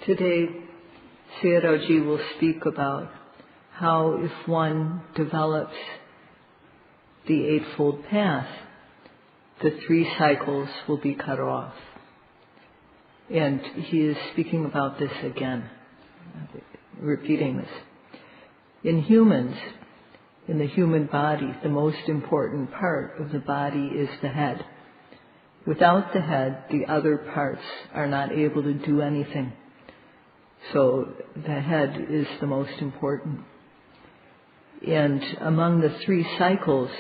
Today, Sayadaw will speak about how if one develops the Eightfold Path, the 3 cycles will be cut off. And he is speaking about this again, repeating this. In humans, in the human body, the most important part of the body is the head. Without the head, the other parts are not able to do anything. So the head is the most important. And among the 3 cycles,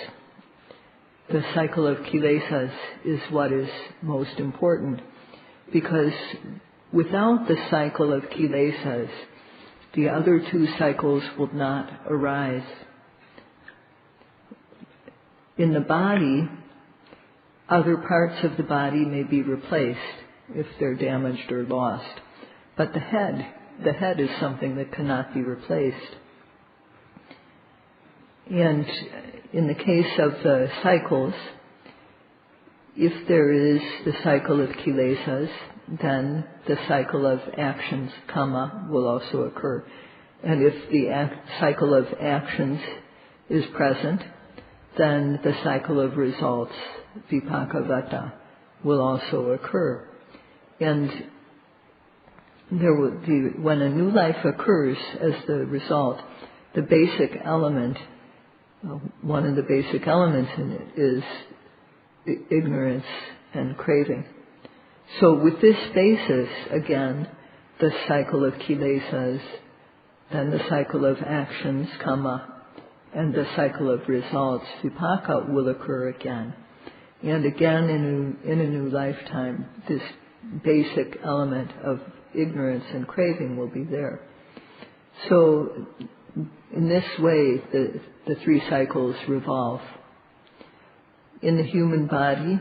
the cycle of kilesas is what is most important. Because without the cycle of kilesas, the other 2 cycles will not arise. In the body, other parts of the body may be replaced if they're damaged or lost. But the head is something that cannot be replaced. And in the case of the cycles, if there is the cycle of kilesas, then the cycle of actions, karma, will also occur. And if the cycle of actions is present, then the cycle of results, vipassana, will also occur. And there will be, when a new life occurs as the result, the basic element, one of the basic elements in it is ignorance and craving. So with this basis, again, the cycle of kilesas, then the cycle of actions, karma, and the cycle of results, vipaka, will occur again. And again in a new lifetime, this basic element of ignorance and craving will be there. So in this way, the 3 cycles revolve. In the human body,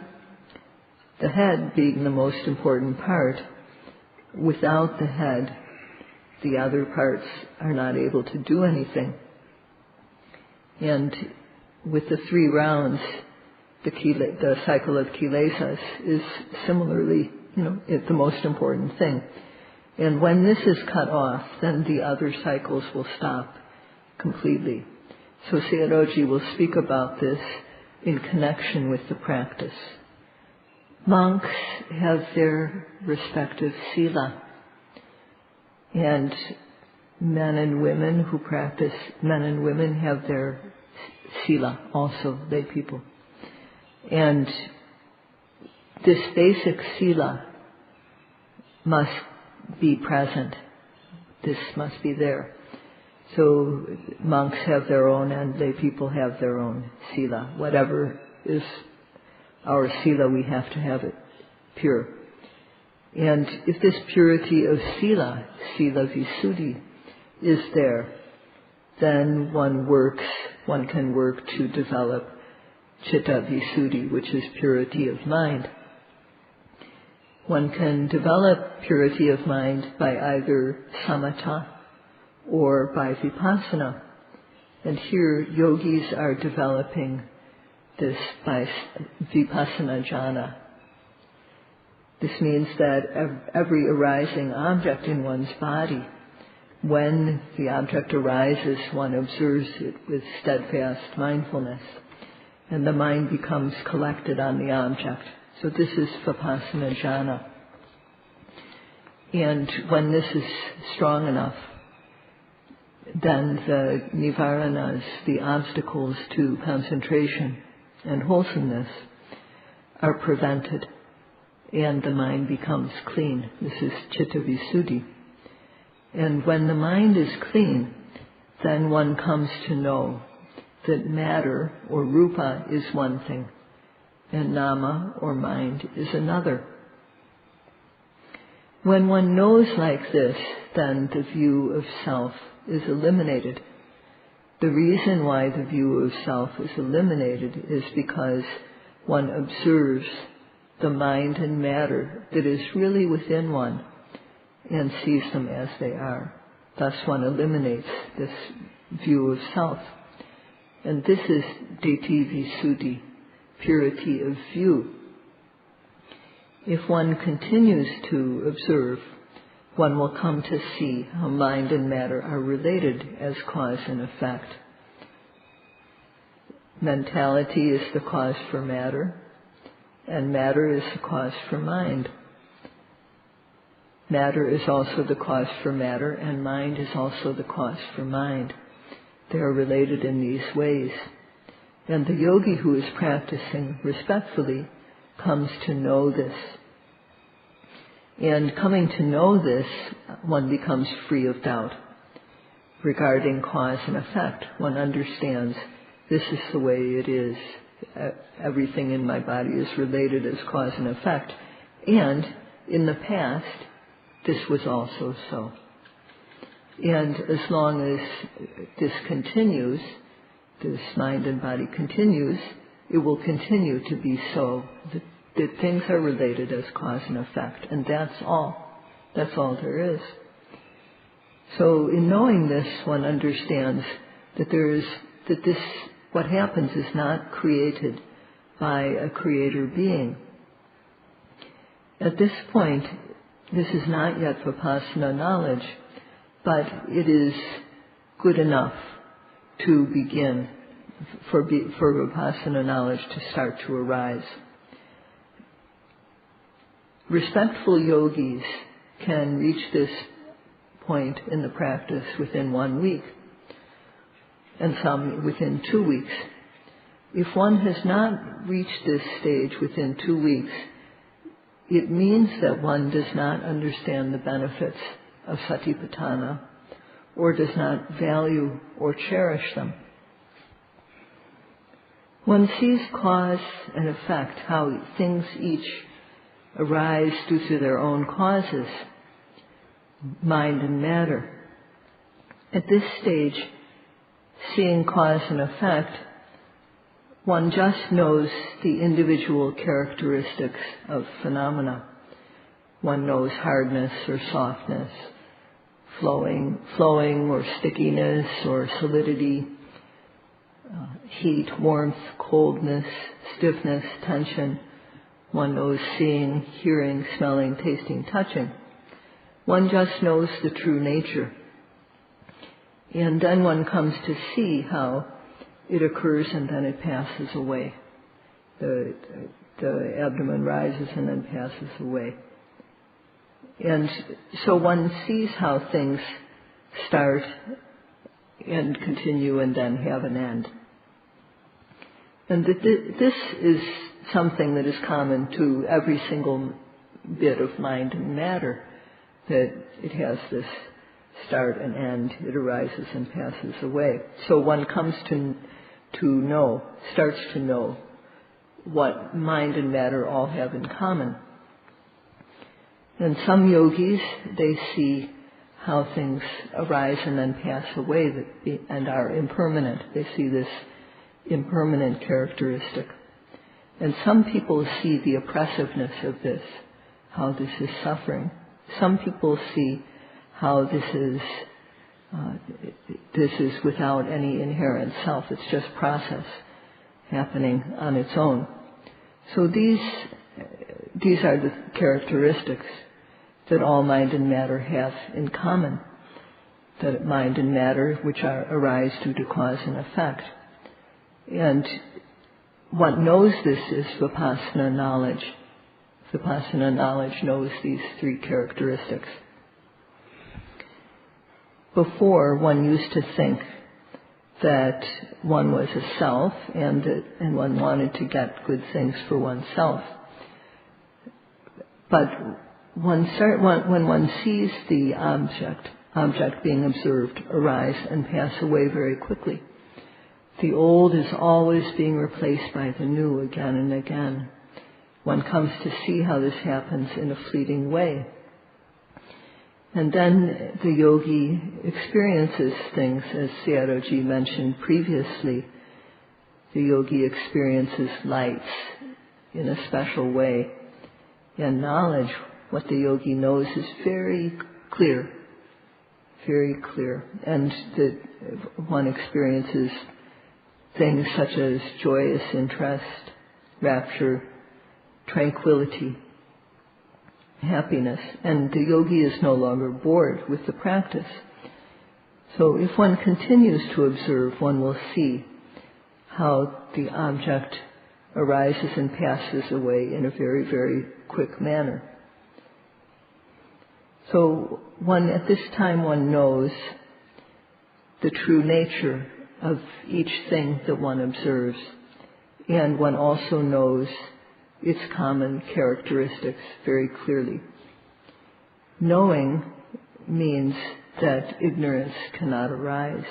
the head being the most important part, without the head, the other parts are not able to do anything. And with the 3 rounds, the cycle of kilesas is similarly, the most important thing. And when this is cut off, then the other cycles will stop completely. So Sayadaw will speak about this in connection with the practice. Monks have their respective sila, and men and women who practice, men and women have their sila also, lay people. And this basic sila must be present. This must be there. So monks have their own and lay people have their own sila. Whatever is our sila, we have to have it pure. And if this purity of sila visuddhi, is there, then one can work to develop citta visuddhi, which is purity of mind. One can develop purity of mind by either samatha or by vipassana. And here yogis are developing this by vipassana jhana. This means that every arising object in one's body, when the object arises, one observes it with steadfast mindfulness, and the mind becomes collected on the object. So this is vipassana jhana. And when this is strong enough, then the nivaranas, the obstacles to concentration and wholesomeness, are prevented, and the mind becomes clean. This is citta visuddhi. And when the mind is clean, then one comes to know that matter or rupa is one thing, and nama or mind is another. When one knows like this, then the view of self is eliminated. The reason why the view of self is eliminated is because one observes the mind and matter that is really within one and sees them as they are. Thus one eliminates this view of self. And this is ditthi visuddhi, purity of view. If one continues to observe one will come to see how mind and matter are related as cause and effect. Mentality is the cause for matter, and matter is the cause for mind. Matter is also the cause for matter, and mind is also the cause for mind. They are related in these ways. And the yogi who is practicing respectfully comes to know this. And coming to know this, one becomes free of doubt regarding cause and effect. One understands this is the way it is. Everything in my body is related as cause and effect. And in the past, this was also so. And as long as this continues, this mind and body continues, it will continue to be so. That things are related as cause and effect. And that's all. That's all there is. So in knowing this, one understands that what happens is not created by a creator being. At this point, this is not yet Vipassana knowledge, but it is good enough to begin for Vipassana knowledge to start to arise. Respectful yogis can reach this point in the practice within 1 week, and some within 2 weeks. If one has not reached this stage within 2 weeks, it means that one does not understand the benefits of satipatthana or does not value or cherish them. One sees cause and effect, how things each arise due to their own causes, mind and matter. At this stage, seeing cause and effect, one just knows the individual characteristics of phenomena. One knows hardness or softness, flowing or stickiness or solidity, heat, warmth, coldness, stiffness, tension. One knows seeing, hearing, smelling, tasting, touching. One just knows the true nature. And then one comes to see how it occurs and then it passes away. The abdomen rises and then passes away. And so one sees how things start and continue and then have an end. And this is something that is common to every single bit of mind and matter, that it has this start and end, it arises and passes away. So one comes to know, starts to know what mind and matter all have in common. And some yogis, they see how things arise and then pass away and are impermanent. They see this impermanent characteristic. And some people see the oppressiveness of this, how this is suffering. Some people see how this is without any inherent self. It's just process happening on its own. So these are the characteristics that all mind and matter have in common. That mind and matter which arise due to cause and effect. And what knows this is Vipassana knowledge. Vipassana knowledge knows these three characteristics. Before, one used to think that one was a self and one wanted to get good things for oneself. But when one sees the object being observed arise and pass away very quickly, the old is always being replaced by the new again and again. One comes to see how this happens in a fleeting way. And then the yogi experiences things, as Sayadaw-ji mentioned previously. The yogi experiences lights in a special way. And knowledge, what the yogi knows, is very clear. Very clear. And that one experiences things such as joyous interest, rapture, tranquility. happiness, and the yogi is no longer bored with the practice. So if one continues to observe, one will see how the object arises and passes away in a very, very quick manner. So at this time one knows the true nature of each thing that one observes, and one also knows its common characteristics very clearly. Knowing means that ignorance cannot arise.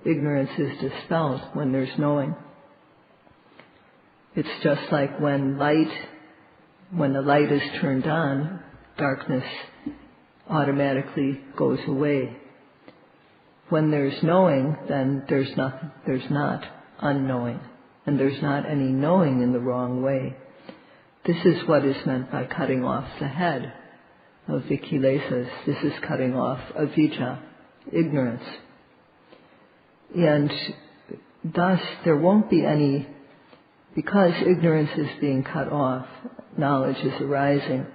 Ignorance is dispelled when there's knowing. It's just like when the light is turned on, darkness automatically goes away. When there's knowing, then there's not unknowing, and there's not any knowing in the wrong way. This is what is meant by cutting off the head of the kilesas. This is cutting off avijja, ignorance. And thus there won't be any, because ignorance is being cut off, knowledge is arising,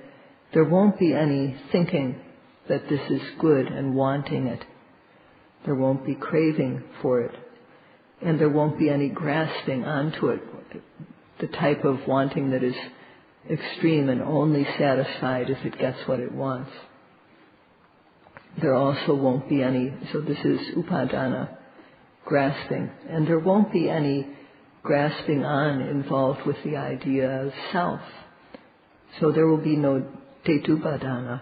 there won't be any thinking that this is good and wanting it. There won't be craving for it. And there won't be any grasping onto it, the type of wanting that is extreme and only satisfied if it gets what it wants. There also won't be any, so this is upadana, grasping. And there won't be any grasping on involved with the idea of self. So there will be no tetupadana,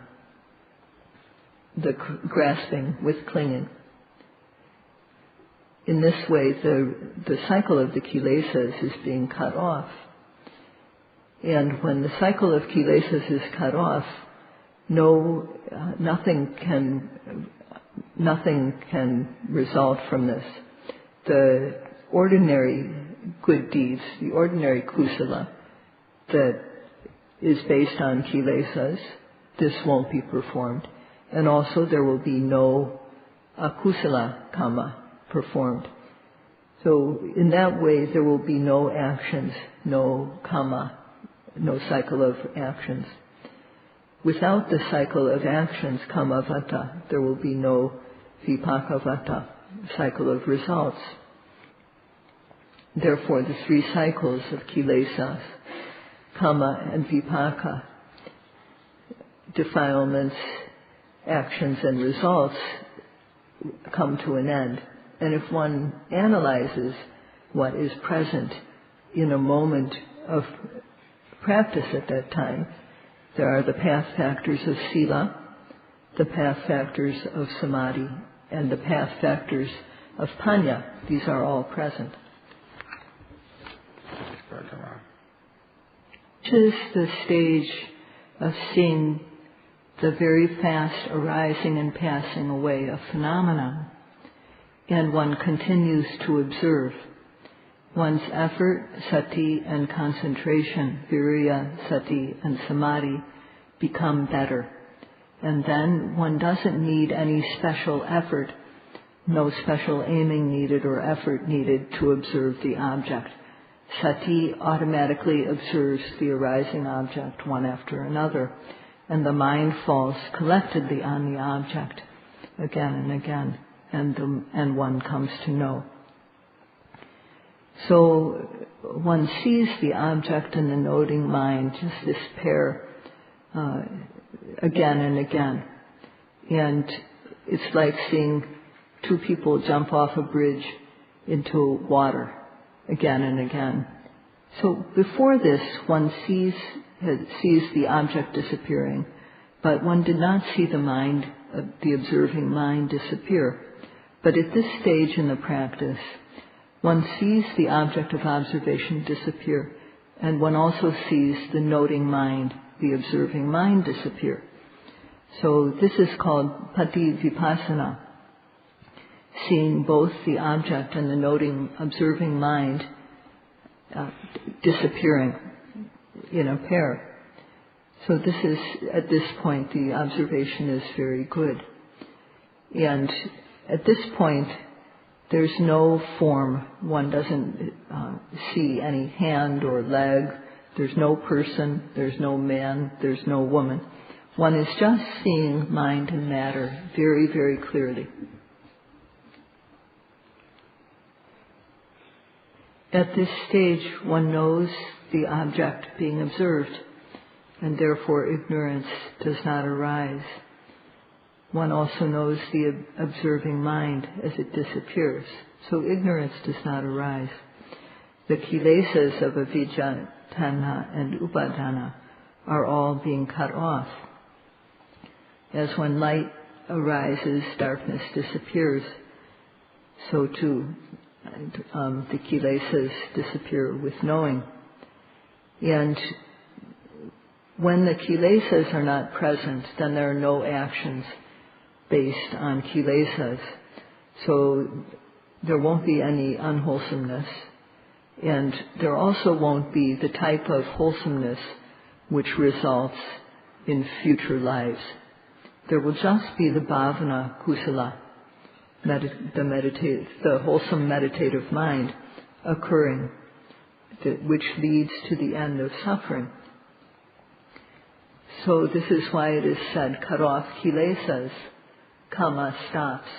the grasping with clinging. In this way, the cycle of the kilesas is being cut off. And when the cycle of kilesas is cut off, nothing can result from this. The ordinary good deeds, the ordinary kusala that is based on kilesas, this won't be performed. And also there will be no akusala kamma performed. So in that way there will be no actions, no kamma, no cycle of actions. Without the cycle of actions, kamavata, there will be no vipakavata, cycle of results. Therefore the three cycles of kilesas, kama and vipaka, defilements, actions and results, come to an end. And if one analyzes what is present in a moment of practice at that time, there are the path factors of sila, the path factors of samadhi, and the path factors of panya. These are all present. Which is the stage of seeing the very fast arising and passing away of phenomena. And one continues to observe. One's effort, sati, and concentration, virya, sati, and samadhi, become better. And then one doesn't need any special effort, no special aiming needed or effort needed to observe the object. Sati automatically observes the arising object one after another, and the mind falls collectedly on the object again and again, and one comes to know. So one sees the object and the noting mind, just this pair, again and again. And it's like seeing two people jump off a bridge into water again and again. So before this, one sees the object disappearing, but one did not see the mind, the observing mind, disappear. But at this stage in the practice, one sees the object of observation disappear, and one also sees the noting mind, the observing mind, disappear. So this is called pati vipassana, seeing both the object and the noting, observing mind disappearing in a pair. So this is, at this point, the observation is very good. And at this point, there's no form. One doesn't see any hand or leg There's no person, there's no man, there's no woman. One is just seeing mind and matter very, very clearly. At this stage, one knows the object being observed, and therefore ignorance does not arise. One also knows the observing mind as it disappears, so ignorance does not arise. The kilesas of avidya, tanha, and upadana are all being cut off. As when light arises, darkness disappears, so too the kilesas disappear with knowing. And when the kilesas are not present, then there are no actions based on kilesas. So there won't be any unwholesomeness, and there also won't be the type of wholesomeness which results in future lives. There will just be the bhavana kusala, the wholesome meditative mind occurring, which leads to the end of suffering. So this is why it is said, cut off kilesas, kama stops,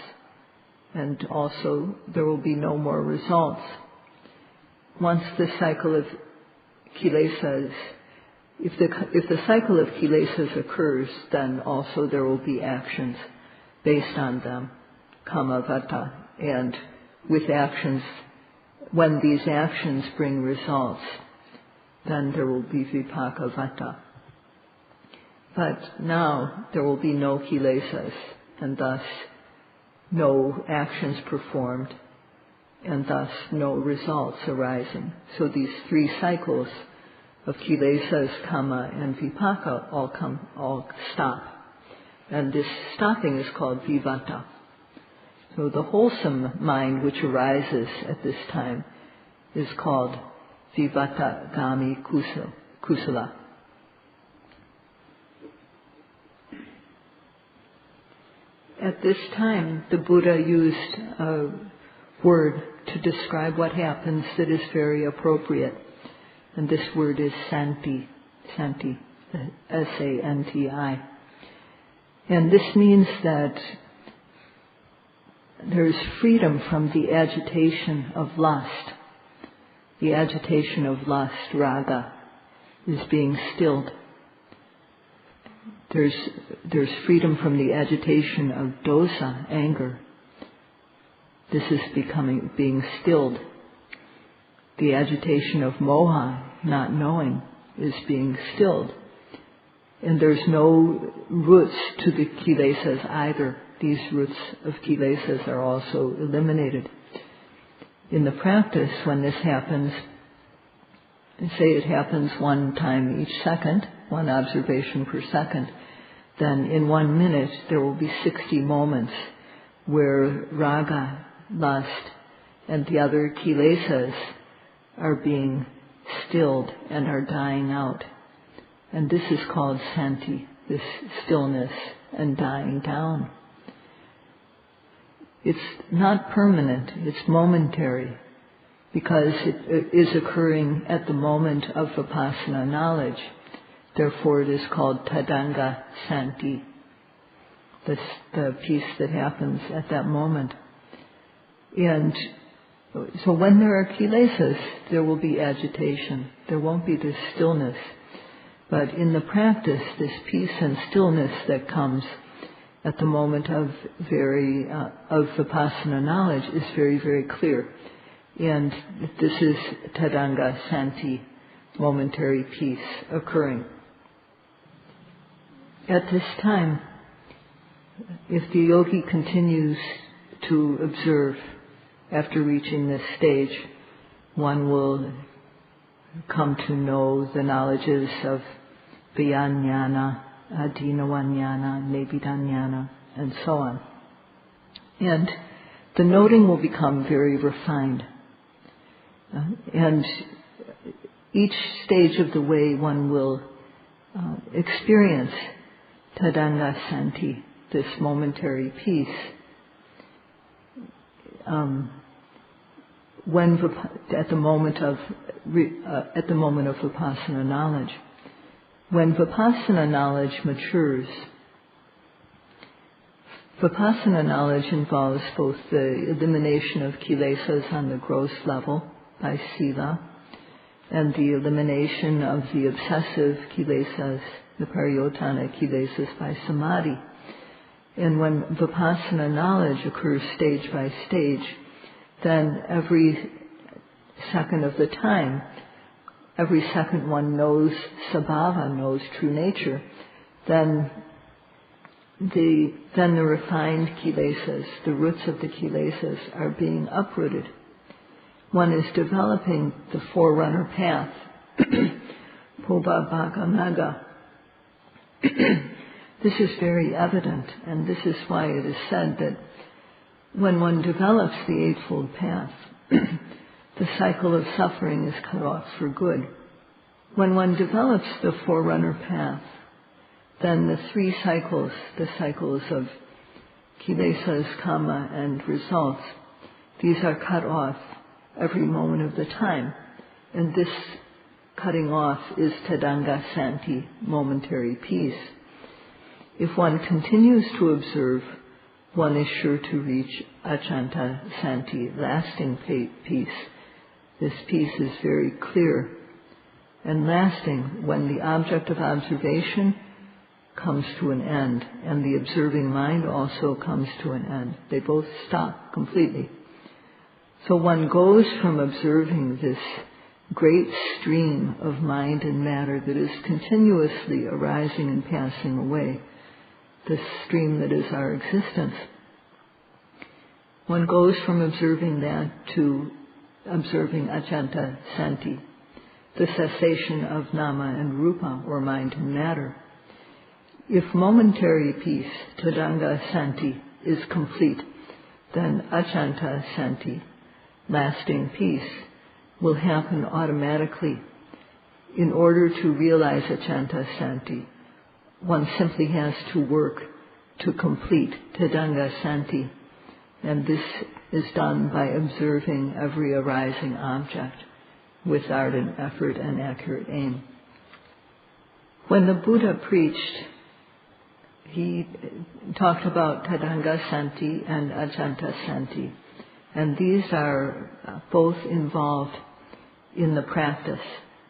and also there will be no more results. Once the cycle of kilesas, if the cycle of kilesas occurs, then also there will be actions based on them, kama vata, and with actions, when these actions bring results, then there will be vipaka vata. But now there will be no kilesas, and thus no actions performed, and thus no results arising. So these three cycles of kilesas, kama, and vipaka all stop. And this stopping is called vivata. So the wholesome mind which arises at this time is called vivata gami kusala. At this time, the Buddha used a word to describe what happens that is very appropriate. And this word is santi, S-A-N-T-I. And this means that there's freedom from the agitation of lust. The agitation of lust, raga, is being stilled. There's freedom from the agitation of dosa, anger. This is being stilled. The agitation of moha, not knowing, is being stilled. And there's no roots to the kilesas either. These roots of kilesas are also eliminated. In the practice, when this happens, say it happens one time each second, one observation per second, then in 1 minute there will be 60 moments where raga, lust, and the other kilesas are being stilled and are dying out. And this is called santi, this stillness and dying down. It's not permanent, it's momentary, because it is occurring at the moment of Vipassana knowledge. Therefore it is called tadanga santi, the peace that happens at that moment. And so when there are kilesas, there will be agitation. There won't be this stillness. But in the practice, this peace and stillness that comes at the moment of Vipassana knowledge is very, very clear. And this is tadanga santi, momentary peace occurring. At this time, if the yogi continues to observe after reaching this stage, one will come to know the knowledges of Vijnana, Adinavajnana, Nebidanyana, and so on. And the noting will become very refined. And each stage of the way one will experience tadanga santi, this momentary peace. at the moment of Vipassana knowledge. When Vipassana knowledge matures, Vipassana knowledge involves both the elimination of kilesas on the gross level by sila, and the elimination of the obsessive kilesas, the pariyotana kilesas, by samadhi. And when Vipassana knowledge occurs stage by stage, then every second of the time, every second one knows sabhava, knows true nature, then the refined kilesas, the roots of the kilesas, are being uprooted. One is developing the forerunner path, Pobabhagamaga. This is very evident, and this is why it is said that when one develops the Eightfold Path, the cycle of suffering is cut off for good. When one develops the forerunner path, then the three cycles, the cycles of kilesas, kama, and results, these are cut off every moment of the time. And this cutting off is tadanga santi, momentary peace. If one continues to observe, one is sure to reach achanta santi, lasting peace. This peace is very clear and lasting when the object of observation comes to an end, and the observing mind also comes to an end. They both stop completely. So one goes from observing this great stream of mind and matter that is continuously arising and passing away, this stream that is our existence. One goes from observing that to observing achanta santi, the cessation of nama and rupa, or mind and matter. If momentary peace, tadanga santi, is complete, then achanta santi, lasting peace, will happen automatically. In order to realize achanta santi, one simply has to work to complete tadanga santi, and this is done by observing every arising object with ardent effort and accurate aim. When the Buddha preached, he talked about tadanga santi and achanta santi, and these are both involved in the practice.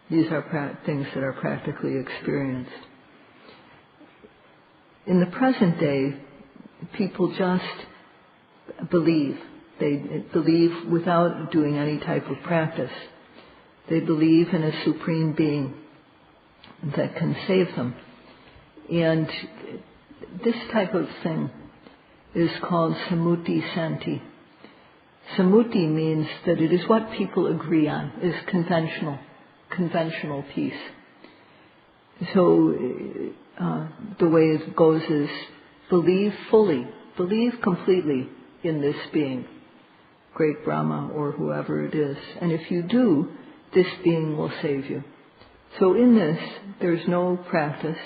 These are things that are practically experienced. In the present day, people just believe. They believe without doing any type of practice. They believe in a supreme being that can save them. And this type of thing is called sammuti santi. Sammuti means that it is what people agree on, is conventional peace. So the way it goes is believe fully, believe completely in this being, great Brahma or whoever it is. And if you do, this being will save you. So in this, there's no practice,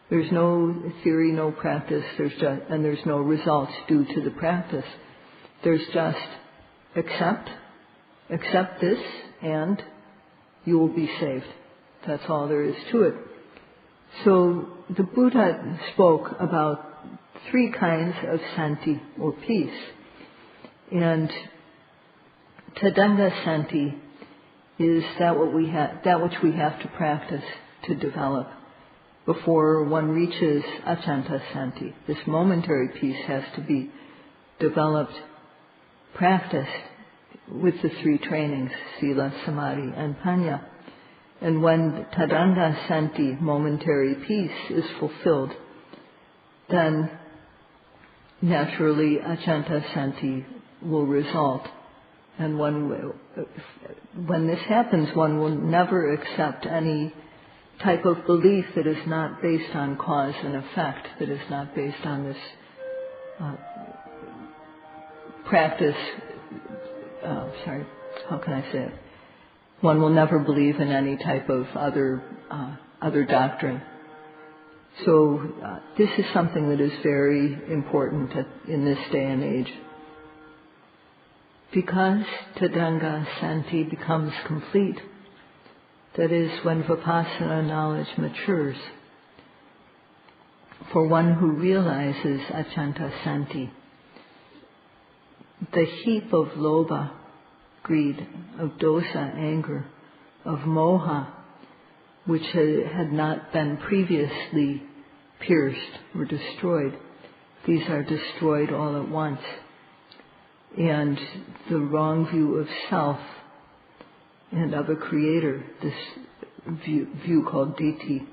there's no theory, no practice, and there's no results due to the practice. There's just accept this, and you will be saved. That's all there is to it. So the Buddha spoke about three kinds of santi, or peace. And tadanga santi is that which we have to practice to develop before one reaches achanta santi. This momentary peace has to be developed, practiced with the three trainings, sila, samadhi, and panya. And when tadanga santi, momentary peace, is fulfilled, then naturally achanta santi will result. And when this happens, one will never accept any type of belief that is not based on cause and effect, that is not based on this practice. How can I say it? One will never believe in any type of other doctrine. So this is something that is very important in this day and age. because Tadanga Santi becomes complete, that is, when Vipassana knowledge matures, for one who realizes Achanta Santi, the heap of lobha, greed, of dosa, anger, of moha, which had not been previously pierced or destroyed, these are destroyed all at once. And the wrong view of self and of a creator, this view called ditthi,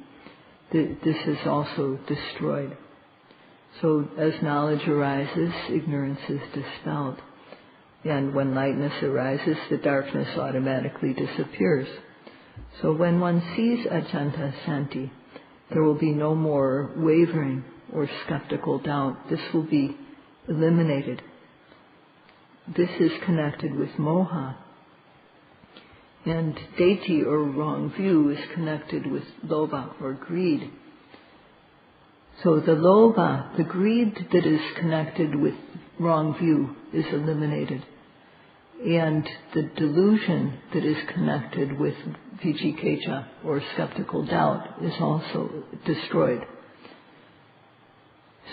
this is also destroyed. So as knowledge arises, ignorance is dispelled. And when lightness arises, the darkness automatically disappears. So when one sees Achanta Santi, there will be no more wavering or skeptical doubt. This will be eliminated. This is connected with moha. And ditthi, or wrong view, is connected with lobha, or greed. So the lobha, the greed that is connected with wrong view, is eliminated. And the delusion that is connected with vicikicca, or skeptical doubt, is also destroyed.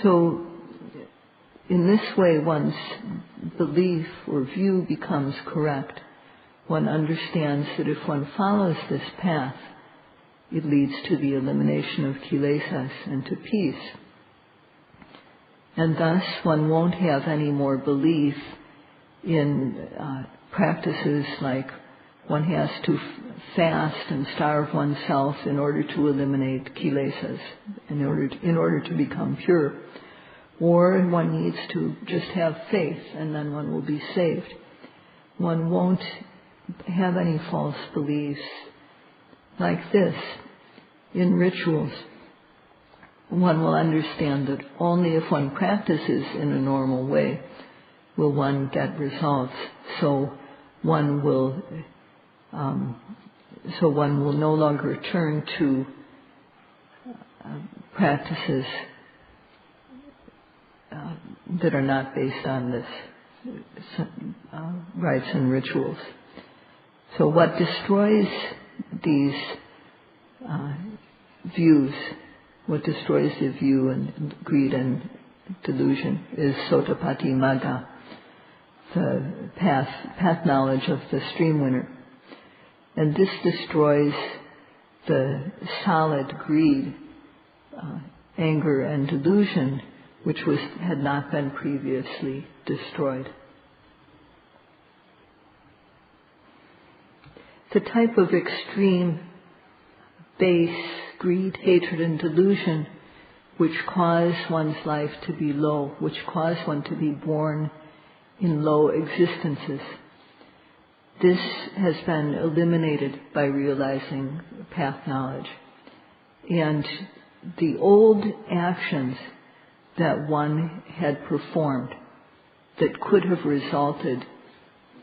So in this way, one's belief or view becomes correct. One understands that if one follows this path, it leads to the elimination of kilesas and to peace. And thus one won't have any more belief in practices like one has to fast and starve oneself in order to eliminate kilesas, in order to become pure. Or one needs to just have faith and then one will be saved. One won't have any false beliefs like this. In rituals, one will understand that only if one practices in a normal way will one get results. So one will no longer turn to practices that are not based on this rites and rituals. So what destroys these views, what destroys the view and greed and delusion, is Sotapati Magga, the path knowledge of the stream winner. And this destroys the solid greed, anger and delusion, which had not been previously destroyed. The type of extreme base greed, hatred and delusion which cause one's life to be low, which cause one to be born in low existences, this has been eliminated by realizing path knowledge. And the old actions that one had performed that could have resulted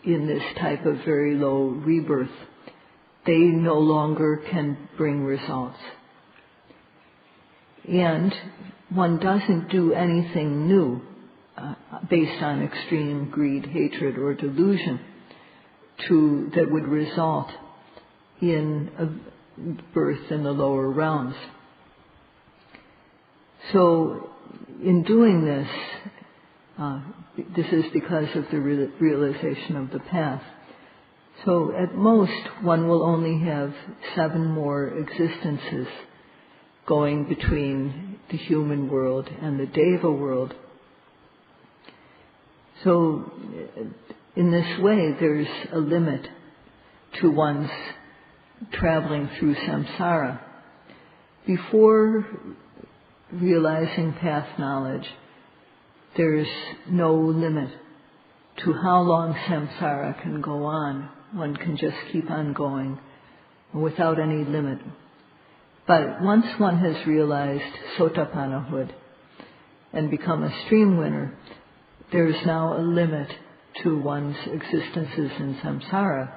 in this type of very low rebirth, they no longer can bring results. And one doesn't do anything new based on extreme greed, hatred, or delusion that would result in a birth in the lower realms. So in doing this, this is because of the realization of the path. So at most, one will only have 7 more existences going between the human world and the Deva world. So in this way, there's a limit to one's traveling through samsara. Before realizing path knowledge, there's no limit to how long samsara can go on. One can just keep on going without any limit. But once one has realized Sotapannahood and become a stream winner, there's now a limit to one's existences in samsara.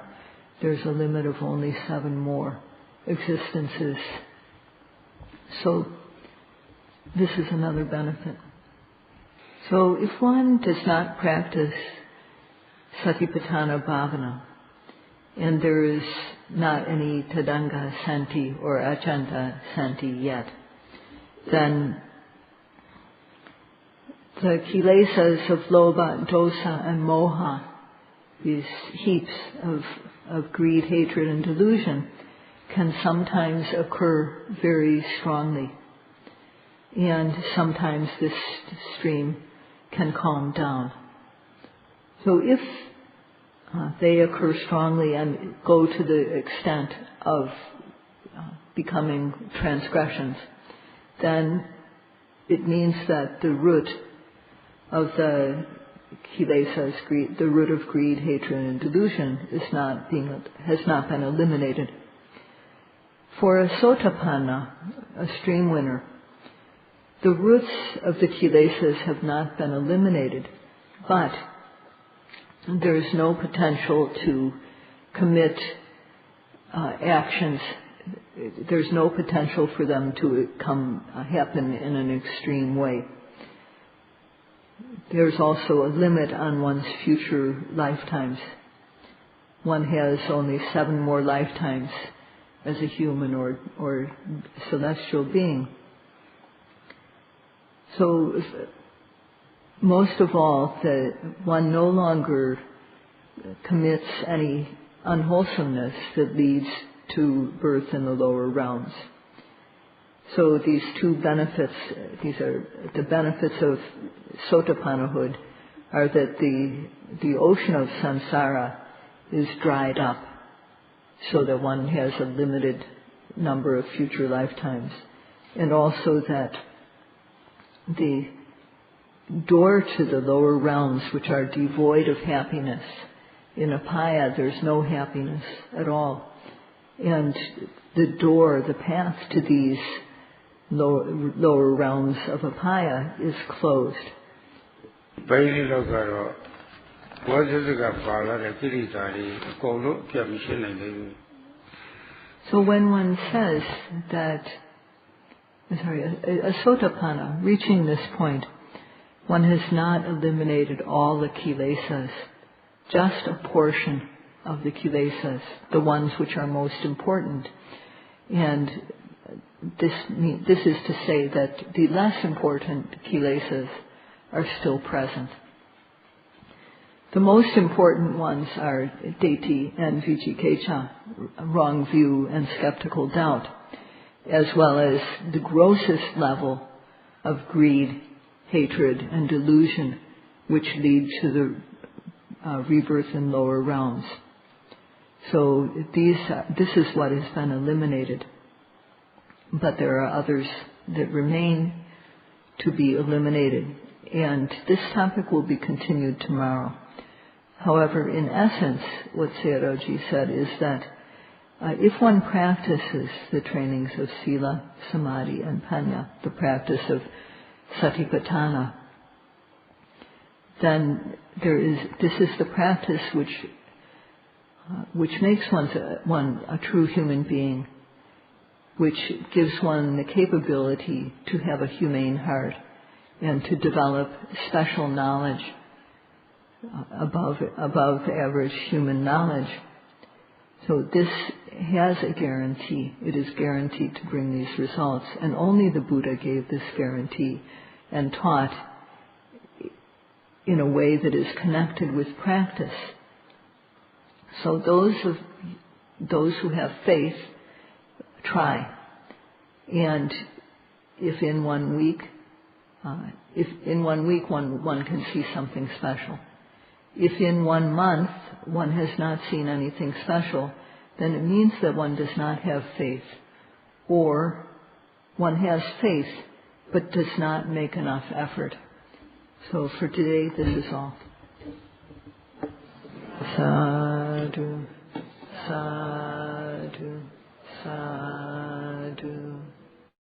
There's a limit of only 7 more existences. So this is another benefit. So if one does not practice Satipatthana Bhavana, and there is not any Tadanga Santi or Achanta Santi yet, then the kilesas of Lobha, Dosa and Moha, these heaps of greed, hatred and delusion, can sometimes occur very strongly. And sometimes this stream can calm down. So if they occur strongly and go to the extent of becoming transgressions, then it means that the root of the kilesas, the root of greed, hatred and delusion has not been eliminated. For a sotapanna, a stream winner, the roots of the kilesas have not been eliminated, but there is no potential to commit actions. There's no potential for them to happen in an extreme way. There's also a limit on one's future lifetimes. One has only 7 more lifetimes as a human or celestial being. So most of all, one no longer commits any unwholesomeness that leads to birth in the lower realms. So these two benefits, these are the benefits of sotapannahood, are that the ocean of samsara is dried up so that one has a limited number of future lifetimes, and also that the door to the lower realms, which are devoid of happiness, in Apaya there's no happiness at all, and the path to these lower realms of Apaya is closed. So when one says that, a sotapanna, reaching this point, one has not eliminated all the kilesas, just a portion of the kilesas, the ones which are most important. And this is to say that the less important kilesas are still present. The most important ones are deti and vicikiccha, wrong view and skeptical doubt, as well as the grossest level of greed, hatred and delusion, which lead to the rebirth in lower realms. So this is what has been eliminated. But there are others that remain to be eliminated. And this topic will be continued tomorrow. However, in essence, what Sayadaw-ji said is that if one practices the trainings of Sila, Samadhi and Panya, the practice of Satipatthana, then this is the practice which makes one a true human being, which gives one the capability to have a humane heart and to develop special knowledge above average human knowledge. So this has a guarantee. It is guaranteed to bring these results, and only the Buddha gave this guarantee and taught in a way that is connected with practice. So those who have faith try, and if in 1 week, one can see something special. If in 1 month one has not seen anything special, then it means that one does not have faith, or one has faith but does not make enough effort. So for today, this is all.